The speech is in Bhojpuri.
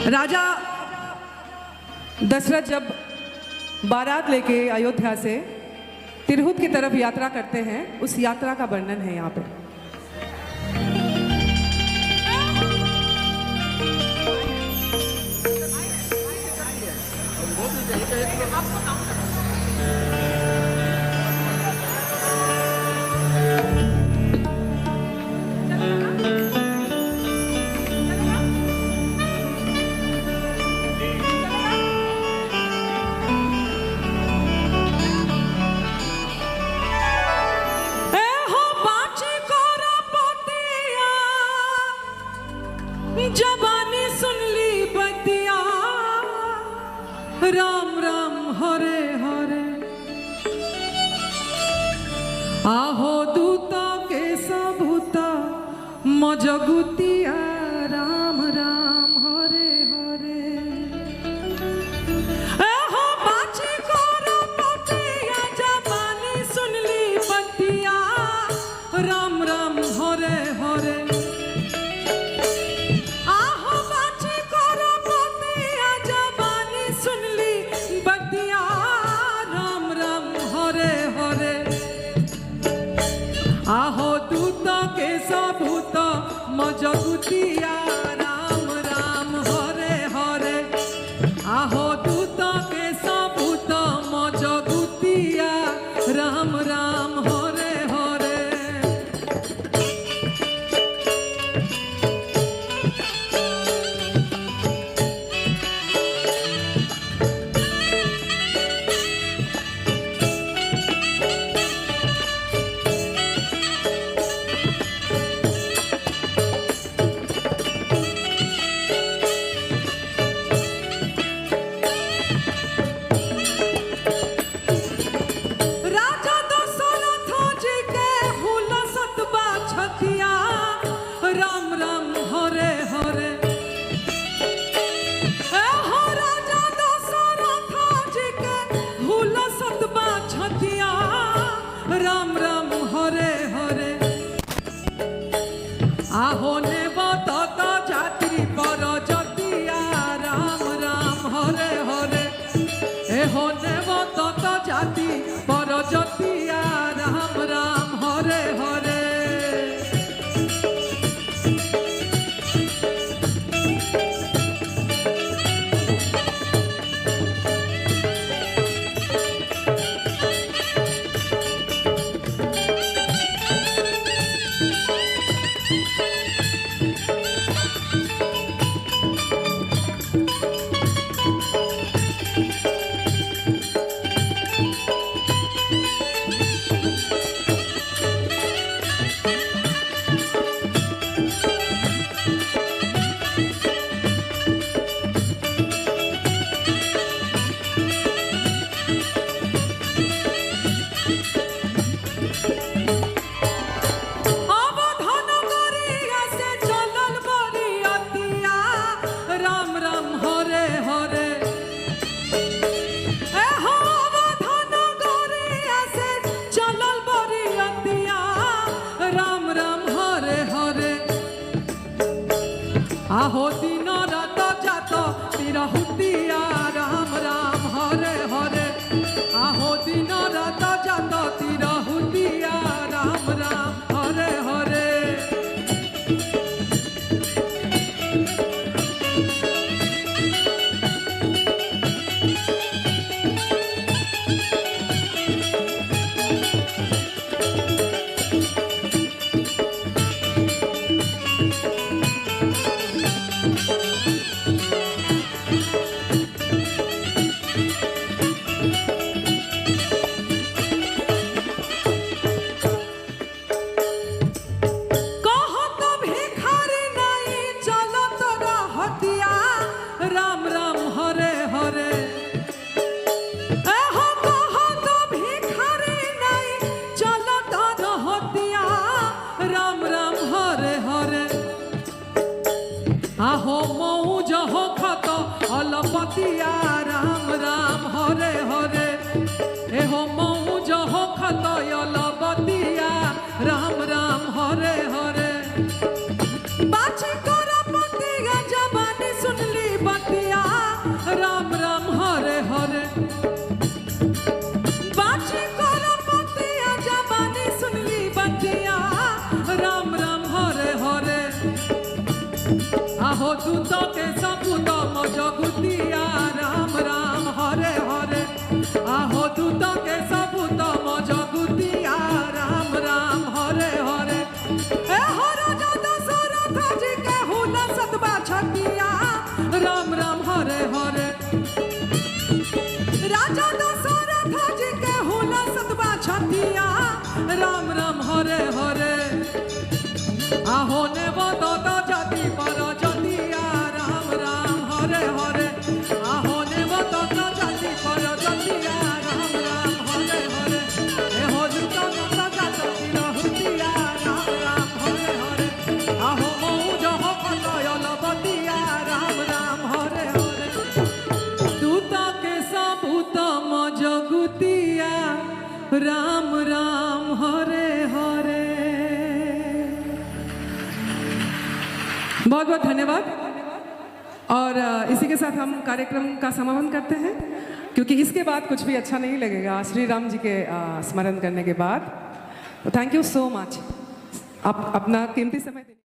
राजा दशरथ जब बारात लेके अयोध्या से तिरहुत की तरफ यात्रा करते हैं, उस यात्रा का वर्णन है यहाँ पे। जबानी सुन ली बतिया, राम राम हरे हरे। आहो दूता के सबूता मजगुतिया, राम राम हरे हरे। आहो बाची कोरा पतिया, जबानी सुन ली बतिया, राम राम हरे हरे। आहो दूत के सबूत मजगुतिया, राम राम हरे हरे। आहो दूत के सबूत मजगुतिया, राम राम हरे हरे। राम राम हरे हरे। हो राजा दशरथ जी के हुलसत बा छतिया, राम राम हरे हरे। आहो नेवत जाति पर जतिया, राम राम हरे हरे। एहो नेवत जाति पर जतिया, राम राम हरे हरे। आहो दिन रात जात तिरहुतिया, राम राम हरे हरे। आहो दिन रात जात तिरहुतिया, राम राम हरे हरे। राम राम हरे हरे। एहो कहत भिखारी नहीं चलत रहतिया, राम राम हरे हरे। आहो मौज होखत अलपतिया, राम राम हरे हरे। एहो मौज होखत अलपतिया, राम राम हरे हरे। बाची कोरा पतिया, जबानी सुन ली दूत के सपूत मजगुतिया राम राम हरे हरे आहो दूत के सपूत मजगुतिया राम राम हरे हरे ए हो राजा दशरथ जी के हुन सतबा छतिया राम राम हरे हरे राजा दशरथ जी के हुन सतबा छतिया राम राम हरे हरे आहो ने बदत जाति पर जतिया राम राम हरे हरे आहो ने बदत जाति पर जतिया राम राम हरे हरे ए हो दूत जाति रहुतिया राम राम हरे हरे आहो मौज हो कलयल बतिया राम राम हरे हरे दूत के सबूत मजगुतिया राम राम हरे हरे। बहुत बहुत धन्यवाद। और इसी के साथ हम कार्यक्रम का समापन करते हैं, क्योंकि इसके बाद कुछ भी अच्छा नहीं लगेगा श्री राम जी के स्मरण करने के बाद। थैंक यू सो मच, आप अपना कीमती समय